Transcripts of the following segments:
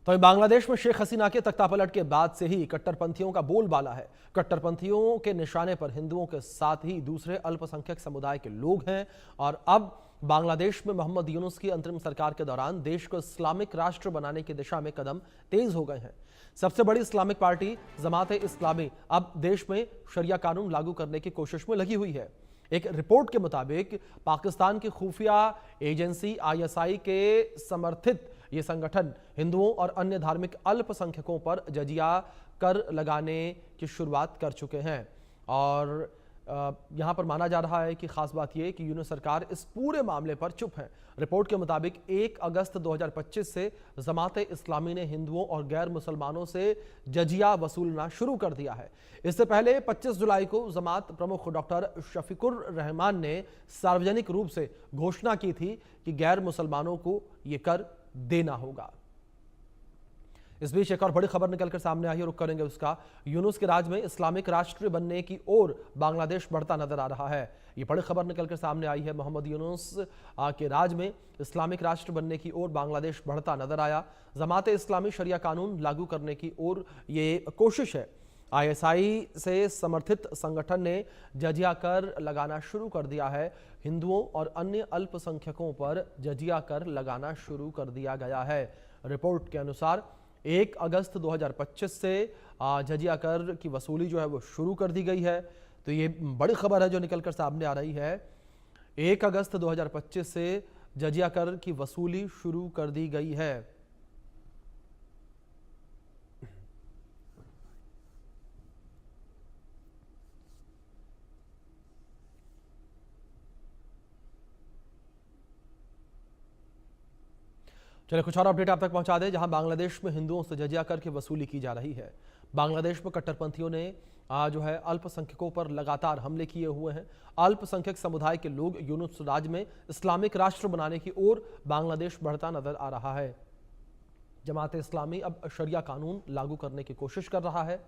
तो बांग्लादेश में शेख हसीना के तख्तापलट के बाद से ही कट्टरपंथियों का बोलबाला है। कट्टरपंथियों के निशाने पर हिंदुओं के साथ ही दूसरे अल्पसंख्यक समुदाय के लोग हैं और अब बांग्लादेश में मोहम्मद यूनुस की अंतरिम सरकार के दौरान देश को इस्लामिक राष्ट्र बनाने की दिशा में कदम तेज हो गए हैं। सबसे बड़ी इस्लामिक पार्टी जमात-ए-इस्लामी अब देश में शरिया कानून लागू करने की कोशिश में लगी हुई है। एक रिपोर्ट के मुताबिक पाकिस्तान की खुफिया एजेंसी आईएसआई के समर्थित ये संगठन हिंदुओं और अन्य धार्मिक अल्पसंख्यकों पर जजिया कर लगाने की शुरुआत कर चुके हैं और यहां पर माना जा रहा है कि खास बात यह कि यूनुस सरकार इस पूरे मामले पर चुप है। रिपोर्ट के मुताबिक 1 अगस्त 2025 से जमात-ए-इस्लामी ने हिंदुओं और गैर मुसलमानों से जजिया वसूलना शुरू कर दिया है। इससे पहले 25 जुलाई को जमात प्रमुख डॉक्टर शफीकुर रहमान ने सार्वजनिक रूप से घोषणा की थी कि गैर मुसलमानों को यह कर देना होगा। इस बीच एक और बड़ी खबर निकलकर सामने आई है, रुक करेंगे उसका। यूनुस के राज में इस्लामिक राष्ट्र बनने की ओर बांग्लादेश बढ़ता नजर आ रहा है। ये बड़ी खबर निकलकर सामने आई है। मोहम्मद यूनुस के राज में इस्लामिक राष्ट्र बनने की ओर बांग्लादेश बढ़ता नजर आया। जमात-ए-इस्लामी शरिया कानून लागू करने की ओर ये कोशिश है। आईएसआई से समर्थित संगठन ने जजिया कर लगाना शुरू कर दिया है। हिंदुओं और अन्य अल्पसंख्यकों पर जजिया कर लगाना शुरू कर दिया गया है। रिपोर्ट के अनुसार 1 अगस्त 2025 से जजिया कर की वसूली जो है वो शुरू कर दी गई है। तो ये बड़ी खबर है जो निकलकर सामने आ रही है। 1 अगस्त 2025 से जजिया कर की वसूली शुरू कर दी गई है। चलिए कुछ और अपडेट आप तक पहुंचा दें। जहां बांग्लादेश में हिंदुओं से जजिया कर की वसूली की जा रही है। बांग्लादेश में कट्टरपंथियों ने जो है अल्पसंख्यकों पर लगातार हमले किए हुए हैं। अल्पसंख्यक समुदाय के लोग यूनुस राज में इस्लामिक राष्ट्र बनाने की ओर बांग्लादेश बढ़ता नजर आ रहा है। जमात-ए-इस्लामी अब शरिया कानून लागू करने की कोशिश कर रहा है।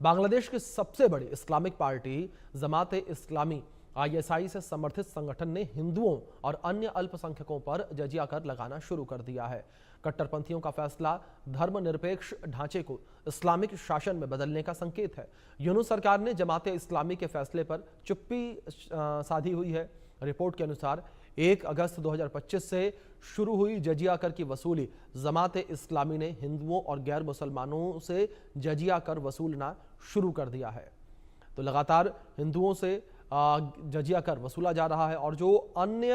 बांग्लादेश की सबसे बड़ी इस्लामिक पार्टी जमात-ए-इस्लामी आईएसआई से समर्थित संगठन ने हिंदुओं और अन्य अल्पसंख्यकों पर जजिया कर लगाना शुरू कर दिया है। कट्टरपंथियों का फैसला धर्मनिरपेक्ष ढांचे को इस्लामिक शासन में बदलने का संकेत है। यूनुस सरकार ने जमात-ए-इस्लामी के फैसले पर चुप्पी साधी हुई है। रिपोर्ट के अनुसार 1 अगस्त 2025 से शुरू हुई जजिया कर की वसूली जमात-ए-इस्लामी ने हिंदुओं और गैर मुसलमानों से जजिया कर वसूलना शुरू कर दिया है। तो लगातार हिंदुओं से जजिया कर वसूला जा रहा है और जो अन्य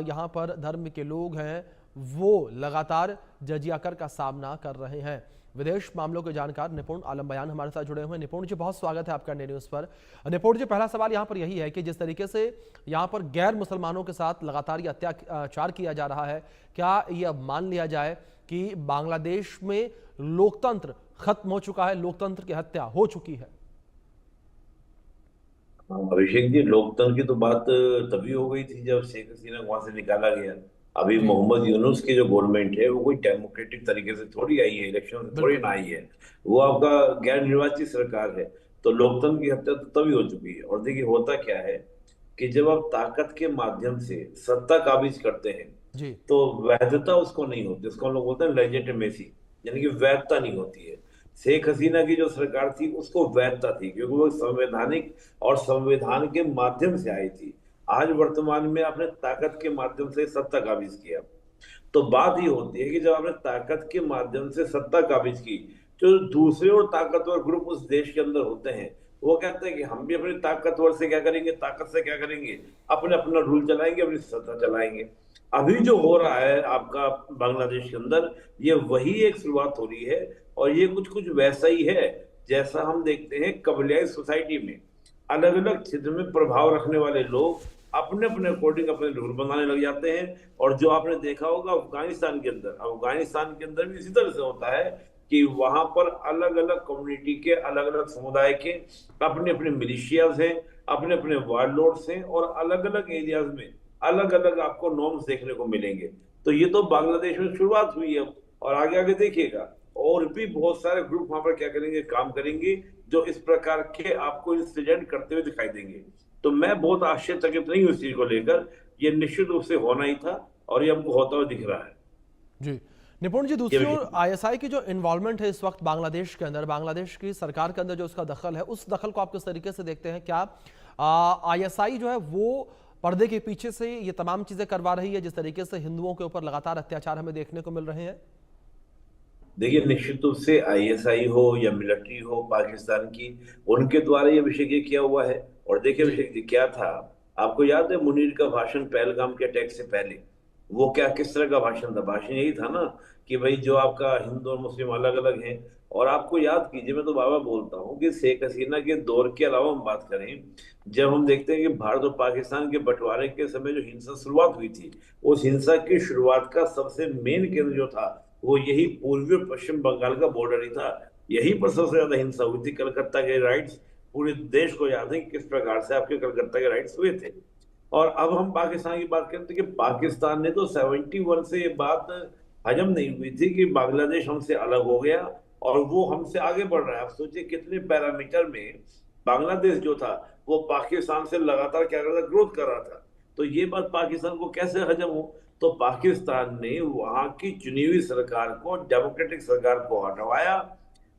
यहाँ पर धर्म के लोग हैं वो लगातार जजिया कर का सामना कर रहे हैं। विदेश मामलों के जानकार निपुण आलम बयान हमारे साथ जुड़े हुए हैं। निपुण जी, बहुत स्वागत है आपका इंडिया न्यूज़ पर। निपुण जी, पहला सवाल यहाँ पर यही है कि जिस तरीके से यहाँ पर गैर मुसलमानों के साथ लगातार ये अत्याचार किया जा रहा है, क्या ये अब मान लिया जाए कि बांग्लादेश में लोकतंत्र खत्म हो चुका है, लोकतंत्र की हत्या हो चुकी है? अभिषेक जी, लोकतंत्र की तो बात तभी हो गई थी जब शेख हसीना को वहां से निकाला गया। अभी जी मोहम्मद यूनुस की जो गवर्नमेंट है वो कोई डेमोक्रेटिक तरीके से थोड़ी आई है, इलेक्शन से थोड़ी बिल्कुल। ना आई है। वो आपका गैर निर्वाचित सरकार है। तो लोकतंत्र की हत्या तो तभी हो चुकी है। और देखिए होता क्या है कि जब आप ताकत के माध्यम से सत्ता काबिज करते हैं जी तो वैधता उसको नहीं होती, उसको हम लोग बोलते हैं लेजिटिमेसी, यानी कि वैधता नहीं होती है। शेख हसीना की जो सरकार थी उसको वैधता थी क्योंकि वो संवैधानिक और संविधान के माध्यम से आई थी। आज वर्तमान में आपने ताकत के माध्यम से सत्ता काबिज किया। तो बात ये होती है कि जब आपने ताकत के माध्यम से सत्ता काबिज की, जो दूसरे और ताकतवर ग्रुप उस देश के अंदर होते हैं वो कहते हैं कि हम भी अपनी ताकतवर से क्या करेंगे, ताकत से क्या करेंगे, अपने अपना रूल चलाएंगे, अपनी सत्ता चलाएंगे। अभी जो हो रहा है आपका बांग्लादेश के अंदर, ये वही एक शुरुआत हो रही है। और ये कुछ कुछ वैसा ही है जैसा हम देखते हैं कबीलाई सोसाइटी में। अलग अलग क्षेत्र में प्रभाव रखने वाले लोग अपने अपने अकॉर्डिंग अपने रूल बनाने लग जाते हैं। और जो आपने देखा होगा अफगानिस्तान के अंदर भी इसी तरह से होता है कि वहां पर अलग अलग कम्युनिटी के, अलग अलग समुदाय के अपने अपने मिलिशियाज हैं, अपने अपने वारलॉर्ड्स हैं और अलग अलग एरियाज में अलग अलग आपको नॉर्म्स देखने को मिलेंगे। तो ये तो बांग्लादेश में शुरुआत हुई है। और आगे आगे देखिएगा और भी बहुत सारे ग्रुप वहां पर क्या करेंगे, काम करेंगे जो इस प्रकार के आपको इंसिडेंट करते हुए दिखाई देंगे। तो मैं बहुत आश्चर्यचकित नहीं हूं इस चीज को लेकर। ये निश्चित रूप से होना ही था और ये हमको होता हुआ दिख रहा है। जी निपुण जी, ये दूसरी विषय। ओर आईएसआई की जो इन्वॉल्वमेंट है इस वक्त बांग्लादेश के अंदर, बांग्लादेश की सरकार के अंदर जो उसका दखल है, उस दखल को आप किस तरीके से देखते हैं? क्या आईएसआई जो है वो पर्दे के पीछे से ये तमाम चीजें करवा रही है, जिस तरीके से हिंदुओं के ऊपर लगातार अत्याचार हमें देखने को मिल रहे हैं? देखिए, निश्चित रूप से आईएसआई हो या मिलिट्री हो पाकिस्तान की, उनके द्वारा ये अभिषेक किया हुआ है। और देखिए जी। अभिषेक जी, क्या था, आपको याद है मुनीर का भाषण पहलगाम के अटैक से पहले? वो क्या, किस तरह का भाषण था? भाषण यही था ना कि भाई जो आपका हिंदू और मुस्लिम अलग अलग हैं। और आपको याद कीजिए, मैं तो बार बार बोलता हूँ कि शेख हसीना के दौर के अलावा हम बात करें, जब हम देखते हैं कि भारत और पाकिस्तान के बंटवारे के समय जो हिंसा शुरुआत हुई थी, उस हिंसा की शुरुआत का सबसे मेन केंद्र जो था, वो यही पूर्वी और पश्चिम बंगाल का बॉर्डर ही था। यहीं पर सबसे ज्यादा हिंसा हुई थी। कलकत्ता के राइट्स, पूरे देश को याद है कि किस प्रकार से आपके कलकत्ता के राइट्स हुए थे। और अब हम पाकिस्तान की बात करें तो कि पाकिस्तान ने तो 71 से ये बात हजम नहीं हुई थी कि बांग्लादेश हमसे अलग हो गया और वो हमसे आगे बढ़ रहा है। आप सोचिए कितने पैरामीटर में बांग्लादेश जो था वो पाकिस्तान से लगातार क्या कर रहा था, ग्रोथ कर रहा था। तो ये बात पाकिस्तान को कैसे हजम हो? तो पाकिस्तान ने वहां की चुनी हुई सरकार को, डेमोक्रेटिक सरकार को हटवाया।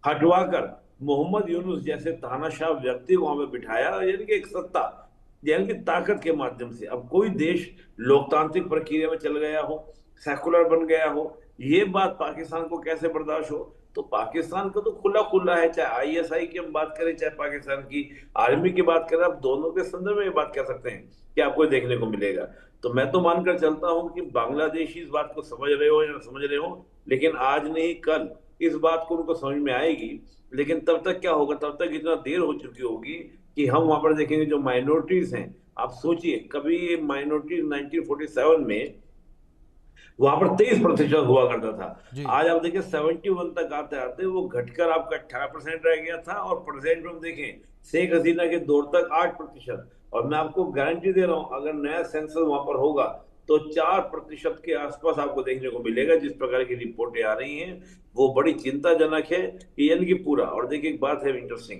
हटवाकर मोहम्मद यूनुस जैसे तानाशाह व्यक्ति को वहां पे बिठाया, यानी कि एक सत्ता, यानी कि ताकत के माध्यम से। अब कोई देश लोकतांत्रिक प्रक्रिया में चल गया हो, सेकुलर बन गया हो, ये बात पाकिस्तान को कैसे बर्दाश्त हो? तो पाकिस्तान का तो खुला खुला है, चाहे आईएसआई की हम बात करें, चाहे पाकिस्तान की आर्मी की बात करें, आप दोनों के संदर्भ में ये बात कह सकते हैं कि आपको देखने को मिलेगा। तो मैं तो मानकर चलता हूं कि बांग्लादेशी इस बात को समझ रहे हो या ना समझ रहे हो, लेकिन आज नहीं कल इस बात को उनको समझ में आएगी। लेकिन तब तक क्या होगा, तब तक इतना देर हो चुकी होगी कि हम वहां पर देखेंगे जो माइनॉरिटीज हैं। आप सोचिए, कभी माइनॉरिटीज 1947 में वहां पर 23% हुआ करता था। जी। आज आप देखिए 71 तक आते आते वो घटकर आपका 18% रह गया था। और प्रेजेंट में हम देखें, शेख हसीना के दौर तक 8%। और मैं आपको गारंटी दे रहा हूं, अगर नया सेंसस वहां पर होगा तो 4% के आसपास आपको देखने को मिलेगा। जिस प्रकार की रिपोर्टें आ रही हैं वो बड़ी चिंताजनक है कि यानी कि पूरा। और देखिए एक बात है इंटरेस्टिंग,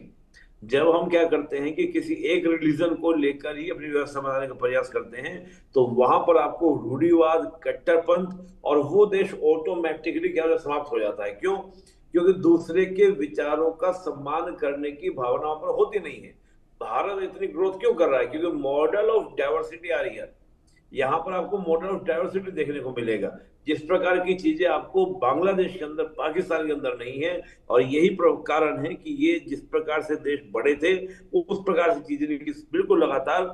जब हम क्या करते हैं कि किसी एक रिलीजन को लेकर ही अपनी व्यवस्था बनाने का प्रयास करते हैं, तो वहां पर आपको रूढ़िवाद, कट्टरपंथ और वो देश ऑटोमेटिकली क्या समाप्त हो जाता है। क्यों? क्योंकि दूसरे के विचारों का सम्मान करने की भावना वहां पर होती नहीं है। भारत इतनी ग्रोथ क्यों कर रहा है? क्योंकि मॉडल ऑफ डाइवर्सिटी आ रही है। यहाँ पर आपको मॉडल ऑफ डाइवर्सिटी देखने को मिलेगा। जिस प्रकार की चीजें आपको बांग्लादेश के अंदर, पाकिस्तान के अंदर नहीं है। और यही कारण है कि ये जिस प्रकार से देश बड़े थे, उस प्रकार से चीजें बिल्कुल लगातार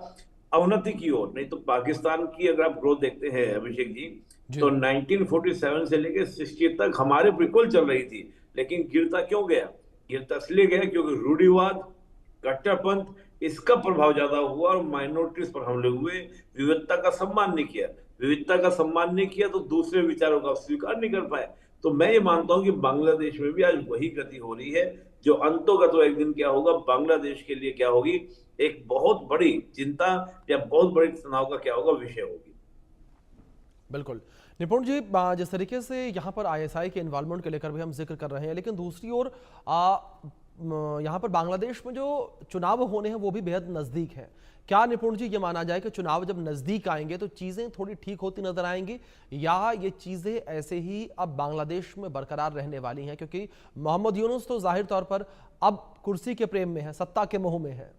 अवनति की ओर। नहीं तो पाकिस्तान की अगर आप ग्रोथ देखते हैं अभिषेक जी, तो जी। 1947 से लेकर 60 तक हमारे बिल्कुल चल रही थी। लेकिन गिरता क्यों गया? गिरता इसलिए गया क्योंकि रूढ़िवाद, कट्टरपंथ, इसका प्रभाव ज्यादा हुआ और माइनॉरिटीज पर हमले हुए। विविधता का सम्मान नहीं किया। विविधता का सम्मान नहीं किया तो दूसरे विचारों का स्वीकार नहीं कर पाए। तो मैं ये मानता हूं कि बांग्लादेश में भी आज वही गति हो रही है, जो अंतोगत एक दिन क्या होगा, बांग्लादेश के लिए क्या होगी, एक बहुत बड़ी चिंता या बहुत बड़ी तनाव का क्या होगा, विषय होगी। बिल्कुल। निपुण जी, जिस तरीके से यहाँ पर आईएसआई के इन्वॉल्वमेंट को लेकर भी हम जिक्र कर रहे हैं, लेकिन दूसरी ओर यहाँ पर बांग्लादेश में जो चुनाव होने हैं वो भी बेहद नज़दीक है। क्या निपुण जी ये माना जाए कि चुनाव जब नज़दीक आएंगे तो चीज़ें थोड़ी ठीक होती नजर आएंगी, या ये चीज़ें ऐसे ही अब बांग्लादेश में बरकरार रहने वाली हैं? क्योंकि मोहम्मद यूनुस तो जाहिर तौर पर अब कुर्सी के प्रेम में है, सत्ता के मोह में है।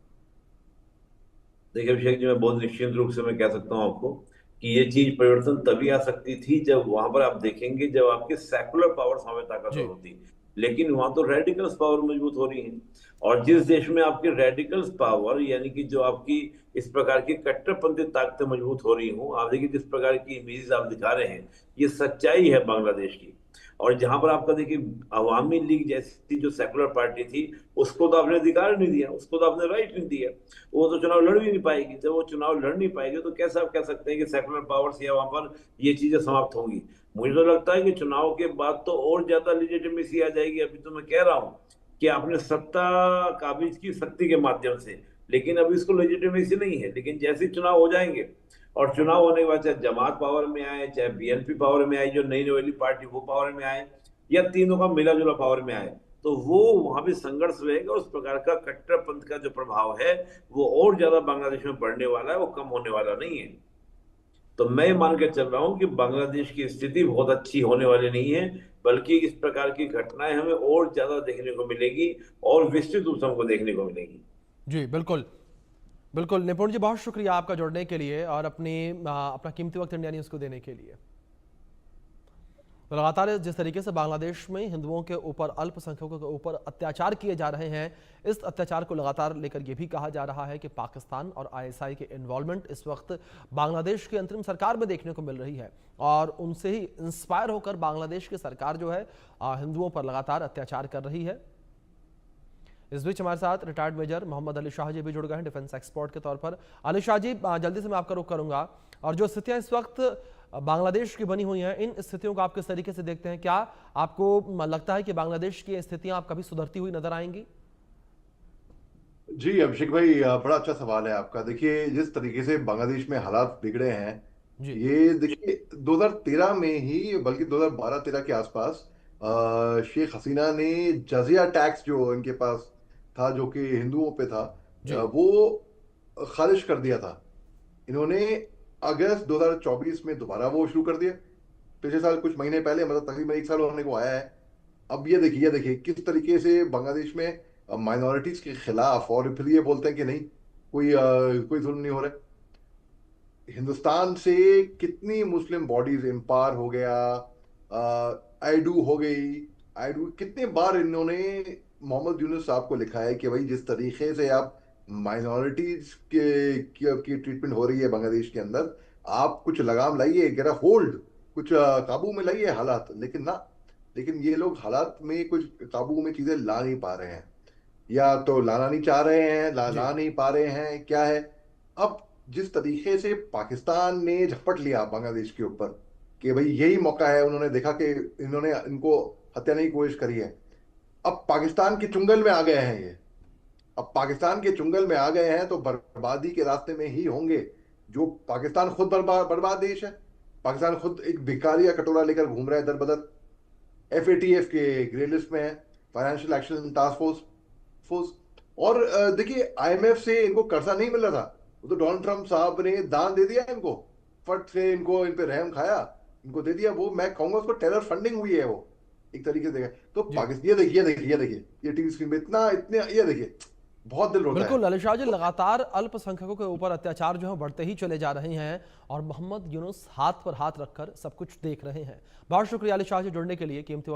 देखिए अभिषेक जी, मैं बहुत निश्चित रूप से मैं कह सकता हूँ आपको कि ये चीज परिवर्तन तभी आ सकती थी जब वहां पर आप देखेंगे, जब आपके सेकुलर पावर्स वहां पे ताकतवर जी। होती। लेकिन वहां तो रेडिकल्स पावर मजबूत हो रही है। और जिस देश में आपकी रेडिकल्स पावर, यानी कि जो आपकी इस प्रकार की कट्टरपंथी ताकतें मजबूत हो रही हूँ, आप देखिए जिस प्रकार की इमेजेस आप दिखा रहे हैं, ये सच्चाई है बांग्लादेश की। और जहां पर आपका देखिए अवामी लीग जैसी जो सेकुलर पार्टी थी, उसको तो आपने अधिकार नहीं दिया, उसको तो आपने राइट नहीं दिया। वो तो चुनाव लड़ भी नहीं पाएगी। जब वो चुनाव लड़ नहीं पाएगी तो कैसे आप कह सकते हैं कि सेकुलर पावर्स या वहां पर ये चीजें समाप्त होंगी? मुझे तो लगता है कि चुनाव के बाद तो और ज्यादा लिजिटिमेसी आ जाएगी। अभी तो मैं कह रहा हूँ कि आपने सत्ता काबिज की शक्ति के माध्यम से, लेकिन अभी इसको लेजिटिमेसी नहीं है। लेकिन जैसे ही चुनाव हो जाएंगे, और चुनाव होने के बाद चाहे जमात पावर में आए, चाहे बीएनपी पावर में आए, जो नई नवेली पार्टी वो पावर में आए, या तीनों का मिला जुला पावर में आए, तो वो वहां भी संघर्ष रहेगा। उस प्रकार का कट्टरपंथ का जो प्रभाव है वो और ज्यादा बांग्लादेश में बढ़ने वाला है, वो कम होने वाला नहीं है। तो मैं मान के चल रहा हूं कि बांग्लादेश की स्थिति बहुत अच्छी होने वाली नहीं है, बल्कि इस प्रकार की घटनाएं हमें और ज्यादा देखने को मिलेगी और विस्तृत रूप से हमको देखने को मिलेगी। जी बिल्कुल। बिल्कुल निपुण जी, बहुत शुक्रिया आपका जुड़ने के लिए और अपना कीमती वक्त इंडिया न्यूज़ को देने के लिए। तो लगातार जिस तरीके से बांग्लादेश में हिंदुओं के ऊपर, अल्पसंख्यकों के ऊपर अत्याचार किए जा रहे हैं, इस अत्याचार को लगातार लेकर यह भी कहा जा रहा है कि पाकिस्तान और आईएसआई के इन्वॉल्वमेंट इस वक्त बांग्लादेश की अंतरिम सरकार में देखने को मिल रही है और उनसे ही इंस्पायर होकर बांग्लादेश की सरकार जो है हिंदुओं पर लगातार अत्याचार कर रही है। इस बीच हमारे साथ रिटायर्ड मेजर मोहम्मद अली शाह जी भी जुड़ गए हैं डिफेंस एक्सपर्ट के तौर पर। अली शाह जी, जल्दी से मैं आपका रुख करूंगा और जो स्थितियां इस वक्त बांग्लादेश की बनी हुई हैं, इन स्थितियों को आप किस तरीके से देखते हैं? क्या आपको लगता है कि बांग्लादेश की स्थितियां आप कभी सुधरती हुई नजर आएंगी? जी अभिषेक भाई, बड़ा अच्छा सवाल है आपका। देखिए, जिस तरीके से बांग्लादेश में हालात बिगड़े हैं, जी ये देखिए 2013 में ही, बल्कि 2012-13 के आसपास शेख हसीना ने जजिया टैक्स जो इनके पास था, जो कि हिंदुओं पे था, जी वो खारिज कर दिया था। इन्होंने अगस्त 2024 में दोबारा वो शुरू कर दिया। पिछले साल कुछ महीने पहले, मतलब तकरीबन एक साल होने को आया है। अब ये देखिए किस तरीके से बांग्लादेश में माइनॉरिटीज के खिलाफ, और फिर ये बोलते हैं कि नहीं, कोई जुल्म नहीं हो रहा। हिंदुस्तान से कितनी मुस्लिम बॉडीज, एम्पायर हो गया, आईडू हो गई, आईडू कितने बार इन्होंने मोहम्मद यूनुस साहब को लिखा है कि भाई जिस तरीके से आप माइनॉरिटीज की ट्रीटमेंट हो रही है बांग्लादेश के अंदर, आप कुछ लगाम लाइए, गेट होल्ड, कुछ काबू में लाइए हालात। लेकिन ये लोग हालात में कुछ काबू में चीजें ला नहीं पा रहे हैं, या तो लाना नहीं चाह रहे हैं, जी ला नहीं पा रहे हैं, क्या है। अब जिस तरीके से पाकिस्तान ने झपट लिया बांग्लादेश के ऊपर कि भाई यही मौका है, उन्होंने देखा कि इन्होंने इनको हत्याने की कोशिश करी है, अब पाकिस्तान के चुंगल में आ गए हैं ये। अब पाकिस्तान के चुंगल में आ गए हैं तो बर्बादी के रास्ते में ही होंगे। जो पाकिस्तान खुद बर्बाद देश है। पाकिस्तान खुद एक भिखारी का कटोरा लेकर घूम रहा है दर बदर। एफएटीएफ के ग्रे लिस्ट में है, फाइनेंशियल एक्शन टास्क फोर्स। और देखिए, आईएमएफ से इनको कर्जा नहीं मिल रहा था, वो तो डोनाल्ड ट्रंप साहब ने दान दे दिया इनको, फट से इनको, इन पे रहम खाया, इनको दे दिया। वो मैं कहूंगा उसको टेरर फंडिंग हुई है वो, एक तरीके से देखा तो। जी पाकिस्तान, ये देखिए ये टीवी स्क्रीन पे इतना इतने, ये देखिए, बहुत दिल रोता है। बिल्कुल। अली शाह जी, लगातार अल्पसंख्यकों के ऊपर अत्याचार जो है बढ़ते ही चले जा रहे हैं और मोहम्मद यूनुस हाथ पर हाथ रखकर सब कुछ देख रहे हैं। बहुत शुक्रिया अली शाह जी जुड़ने के लिए, कीमती वक्त